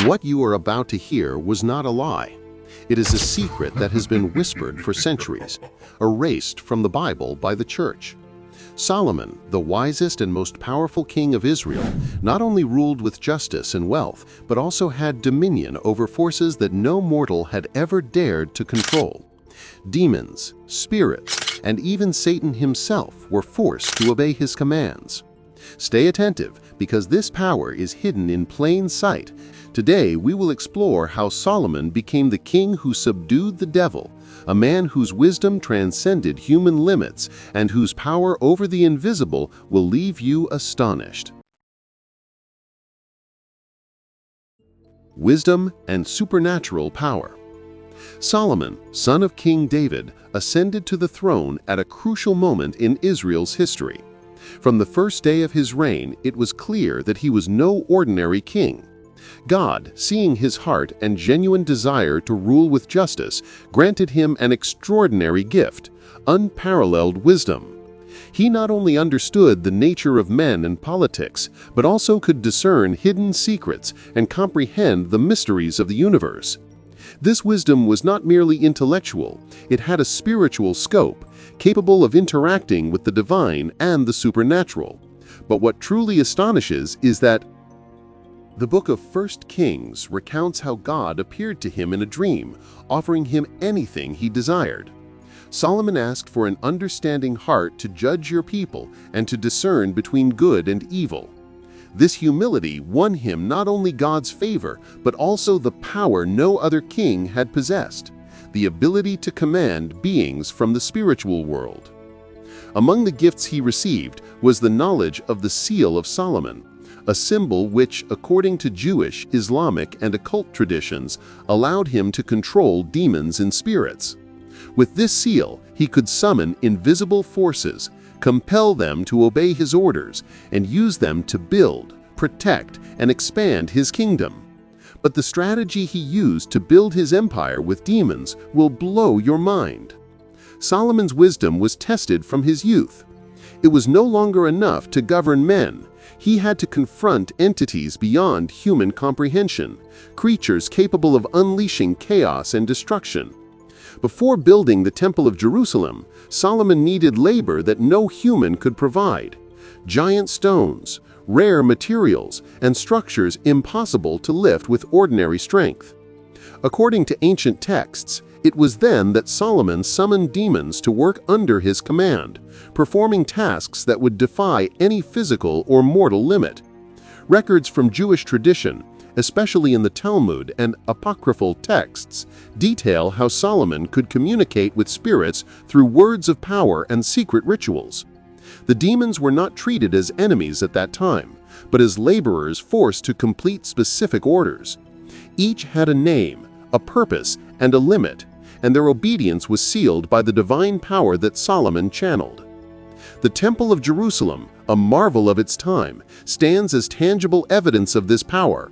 What you are about to hear was not a lie. It is a secret that has been whispered for centuries, erased from the Bible by the Church. Solomon, the wisest and most powerful king of Israel, not only ruled with justice and wealth, but also had dominion over forces that no mortal had ever dared to control. Demons, spirits, and even Satan himself were forced to obey his commands. Stay attentive, because this power is hidden in plain sight. Today, we will explore how Solomon became the king who subdued the devil, a man whose wisdom transcended human limits and whose power over the invisible will leave you astonished. Wisdom and supernatural power. Solomon, son of King David, ascended to the throne at a crucial moment in Israel's history. From the first day of his reign, it was clear that he was no ordinary king. God, seeing his heart and genuine desire to rule with justice, granted him an extraordinary gift, unparalleled wisdom. He not only understood the nature of men and politics, but also could discern hidden secrets and comprehend the mysteries of the universe. This wisdom was not merely intellectual, it had a spiritual scope, capable of interacting with the divine and the supernatural. But what truly astonishes is that the book of 1 Kings recounts how God appeared to him in a dream, offering him anything he desired. Solomon asked for an understanding heart to judge your people and to discern between good and evil. This humility won him not only God's favor, but also the power no other king had possessed, the ability to command beings from the spiritual world. Among the gifts he received was the knowledge of the Seal of Solomon, a symbol which, according to Jewish, Islamic, and occult traditions, allowed him to control demons and spirits. With this seal, he could summon invisible forces, compel them to obey his orders, and use them to build, protect, and expand his kingdom. But the strategy he used to build his empire with demons will blow your mind. Solomon's wisdom was tested from his youth. It was no longer enough to govern men. He had to confront entities beyond human comprehension, creatures capable of unleashing chaos and destruction. Before building the Temple of Jerusalem, Solomon needed labor that no human could provide: giant stones, rare materials, and structures impossible to lift with ordinary strength. According to ancient texts, it was then that Solomon summoned demons to work under his command, performing tasks that would defy any physical or mortal limit. Records from Jewish tradition, especially in the Talmud and apocryphal texts, detail how Solomon could communicate with spirits through words of power and secret rituals. The demons were not treated as enemies at that time, but as laborers forced to complete specific orders. Each had a name, a purpose, and a limit, and their obedience was sealed by the divine power that Solomon channeled. The Temple of Jerusalem, a marvel of its time, stands as tangible evidence of this power.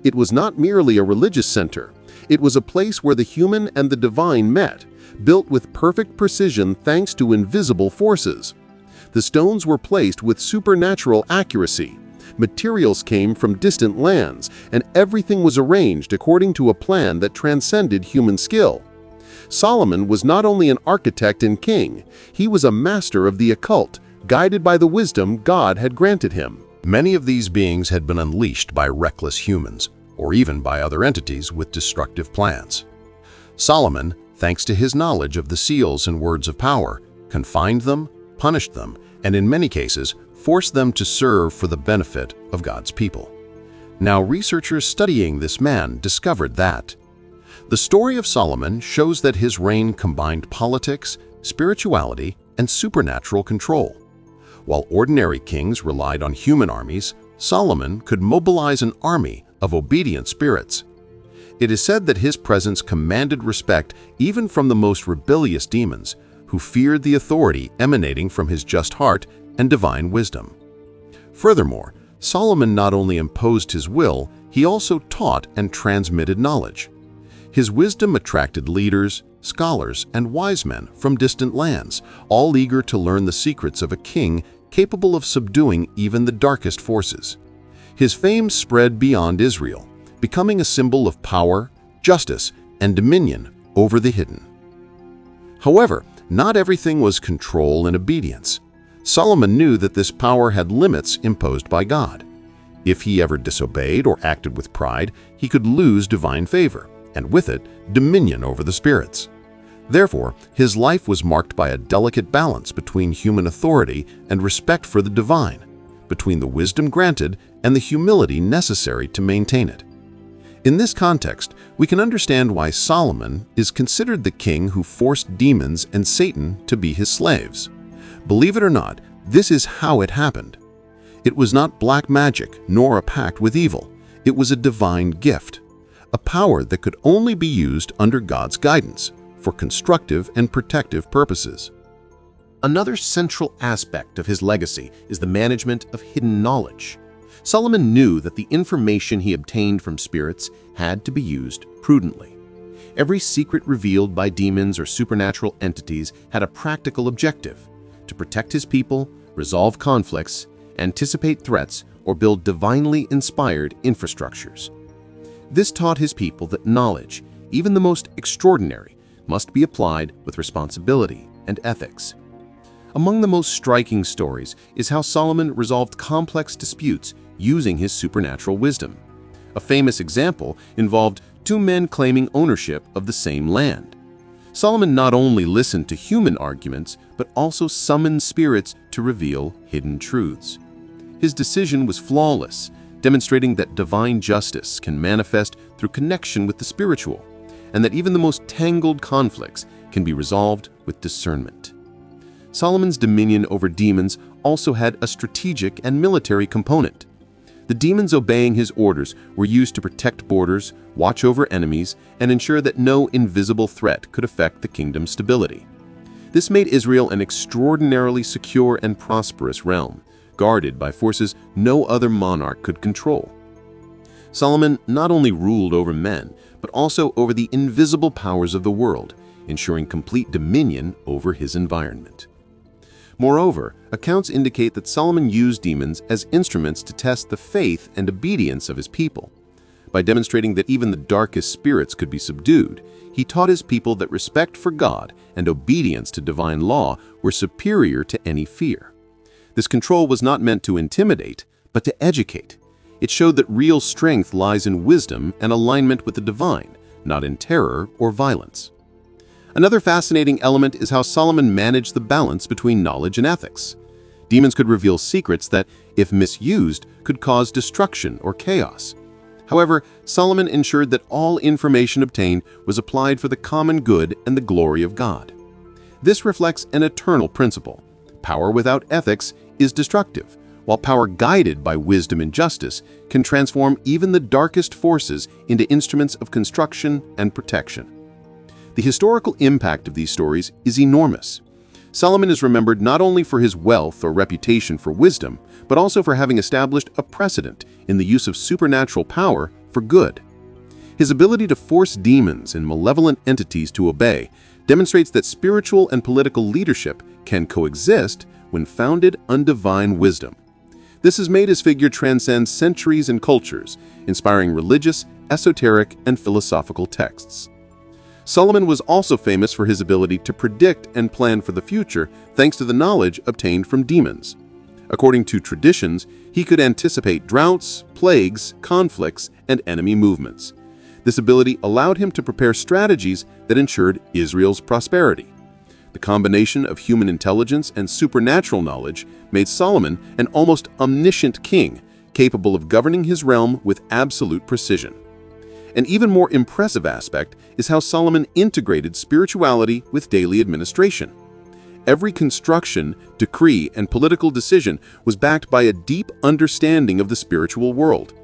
It was not merely a religious center. It was a place where the human and the divine met, built with perfect precision thanks to invisible forces. The stones were placed with supernatural accuracy. Materials came from distant lands, and everything was arranged according to a plan that transcended human skill. Solomon was not only an architect and king, he was a master of the occult, guided by the wisdom God had granted him. Many of these beings had been unleashed by reckless humans, or even by other entities with destructive plans. Solomon, thanks to his knowledge of the seals and words of power, confined them, punished them, and in many cases, forced them to serve for the benefit of God's people. Now, researchers studying this man discovered that the story of Solomon shows that his reign combined politics, spirituality, and supernatural control. While ordinary kings relied on human armies, Solomon could mobilize an army of obedient spirits. It is said that his presence commanded respect even from the most rebellious demons, who feared the authority emanating from his just heart and divine wisdom. Furthermore, Solomon not only imposed his will, he also taught and transmitted knowledge. His wisdom attracted leaders, scholars, and wise men from distant lands, all eager to learn the secrets of a king capable of subduing even the darkest forces. His fame spread beyond Israel, becoming a symbol of power, justice, and dominion over the hidden. However, not everything was control and obedience. Solomon knew that this power had limits imposed by God. If he ever disobeyed or acted with pride, he could lose divine favor, and with it, dominion over the spirits. Therefore, his life was marked by a delicate balance between human authority and respect for the divine, between the wisdom granted and the humility necessary to maintain it. In this context, we can understand why Solomon is considered the king who forced demons and Satan to be his slaves. Believe it or not, this is how it happened. It was not black magic nor a pact with evil. It was a divine gift, a power that could only be used under God's guidance for constructive and protective purposes. Another central aspect of his legacy is the management of hidden knowledge. Solomon knew that the information he obtained from spirits had to be used prudently. Every secret revealed by demons or supernatural entities had a practical objective: to protect his people, resolve conflicts, anticipate threats, or build divinely inspired infrastructures. This taught his people that knowledge, even the most extraordinary, must be applied with responsibility and ethics. Among the most striking stories is how Solomon resolved complex disputes using his supernatural wisdom. A famous example involved two men claiming ownership of the same land. Solomon not only listened to human arguments, but also summoned spirits to reveal hidden truths. His decision was flawless, demonstrating that divine justice can manifest through connection with the spiritual, and that even the most tangled conflicts can be resolved with discernment. Solomon's dominion over demons also had a strategic and military component. The demons obeying his orders were used to protect borders, watch over enemies, and ensure that no invisible threat could affect the kingdom's stability. This made Israel an extraordinarily secure and prosperous realm, guarded by forces no other monarch could control. Solomon not only ruled over men, but also over the invisible powers of the world, ensuring complete dominion over his environment. Moreover, accounts indicate that Solomon used demons as instruments to test the faith and obedience of his people. By demonstrating that even the darkest spirits could be subdued, he taught his people that respect for God and obedience to divine law were superior to any fear. This control was not meant to intimidate, but to educate. It showed that real strength lies in wisdom and alignment with the divine, not in terror or violence. Another fascinating element is how Solomon managed the balance between knowledge and ethics. Demons could reveal secrets that, if misused, could cause destruction or chaos. However, Solomon ensured that all information obtained was applied for the common good and the glory of God. This reflects an eternal principle: power without ethics is destructive, while power guided by wisdom and justice can transform even the darkest forces into instruments of construction and protection. The historical impact of these stories is enormous. Solomon is remembered not only for his wealth or reputation for wisdom, but also for having established a precedent in the use of supernatural power for good. His ability to force demons and malevolent entities to obey demonstrates that spiritual and political leadership can coexist when founded on divine wisdom. This has made his figure transcend centuries and cultures, inspiring religious, esoteric, and philosophical texts. Solomon was also famous for his ability to predict and plan for the future thanks to the knowledge obtained from demons. According to traditions, he could anticipate droughts, plagues, conflicts, and enemy movements. This ability allowed him to prepare strategies that ensured Israel's prosperity. The combination of human intelligence and supernatural knowledge made Solomon an almost omniscient king, capable of governing his realm with absolute precision. An even more impressive aspect is how Solomon integrated spirituality with daily administration. Every construction, decree, and political decision was backed by a deep understanding of the spiritual world.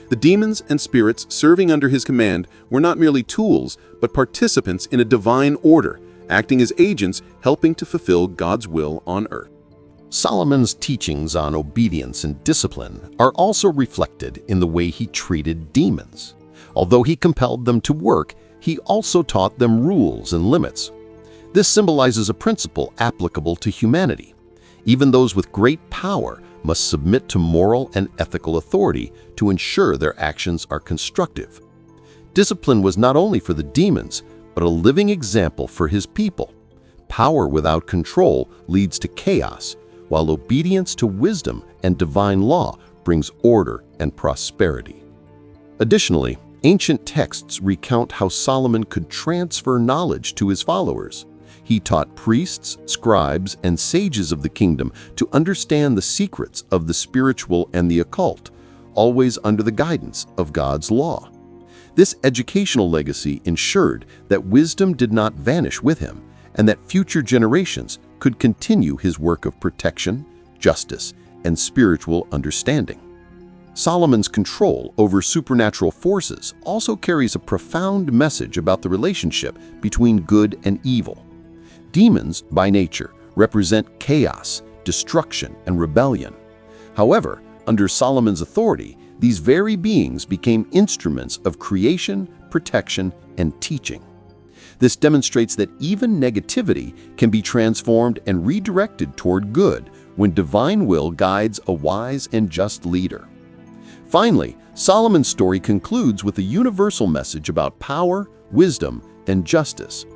The demons and spirits serving under his command were not merely tools, but participants in a divine order, acting as agents helping to fulfill God's will on earth. Solomon's teachings on obedience and discipline are also reflected in the way he treated demons. Although he compelled them to work, he also taught them rules and limits. This symbolizes a principle applicable to humanity. Even those with great power must submit to moral and ethical authority to ensure their actions are constructive. Discipline was not only for the demons, but a living example for his people. Power without control leads to chaos, while obedience to wisdom and divine law brings order and prosperity. Additionally, ancient texts recount how Solomon could transfer knowledge to his followers. He taught priests, scribes, and sages of the kingdom to understand the secrets of the spiritual and the occult, always under the guidance of God's law. This educational legacy ensured that wisdom did not vanish with him, and that future generations could continue his work of protection, justice, and spiritual understanding. Solomon's control over supernatural forces also carries a profound message about the relationship between good and evil. Demons, by nature, represent chaos, destruction, and rebellion. However, under Solomon's authority, these very beings became instruments of creation, protection, and teaching. This demonstrates that even negativity can be transformed and redirected toward good when divine will guides a wise and just leader. Finally, Solomon's story concludes with a universal message about power, wisdom, and justice.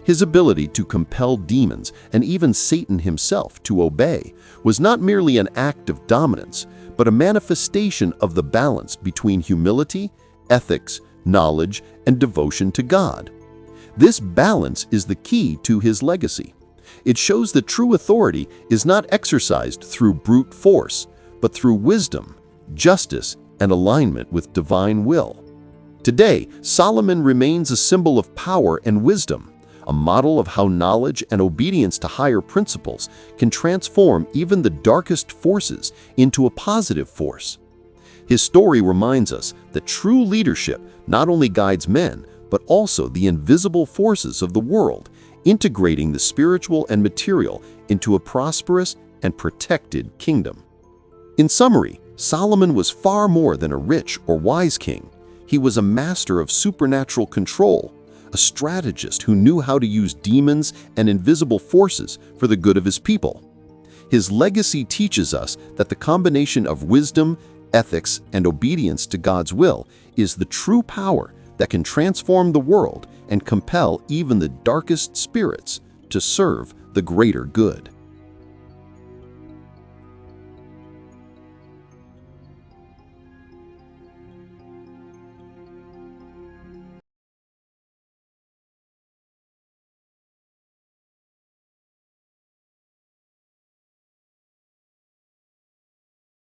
His ability to compel demons and even Satan himself to obey was not merely an act of dominance, but a manifestation of the balance between humility, ethics, knowledge, and devotion to God. This balance is the key to his legacy. It shows that true authority is not exercised through brute force, but through wisdom, justice, and alignment with divine will. Today, Solomon remains a symbol of power and wisdom, a model of how knowledge and obedience to higher principles can transform even the darkest forces into a positive force. His story reminds us that true leadership not only guides men, but also the invisible forces of the world, integrating the spiritual and material into a prosperous and protected kingdom. In summary, Solomon was far more than a rich or wise king. He was a master of supernatural control, a strategist who knew how to use demons and invisible forces for the good of his people. His legacy teaches us that the combination of wisdom, ethics, and obedience to God's will is the true power that can transform the world and compel even the darkest spirits to serve the greater good.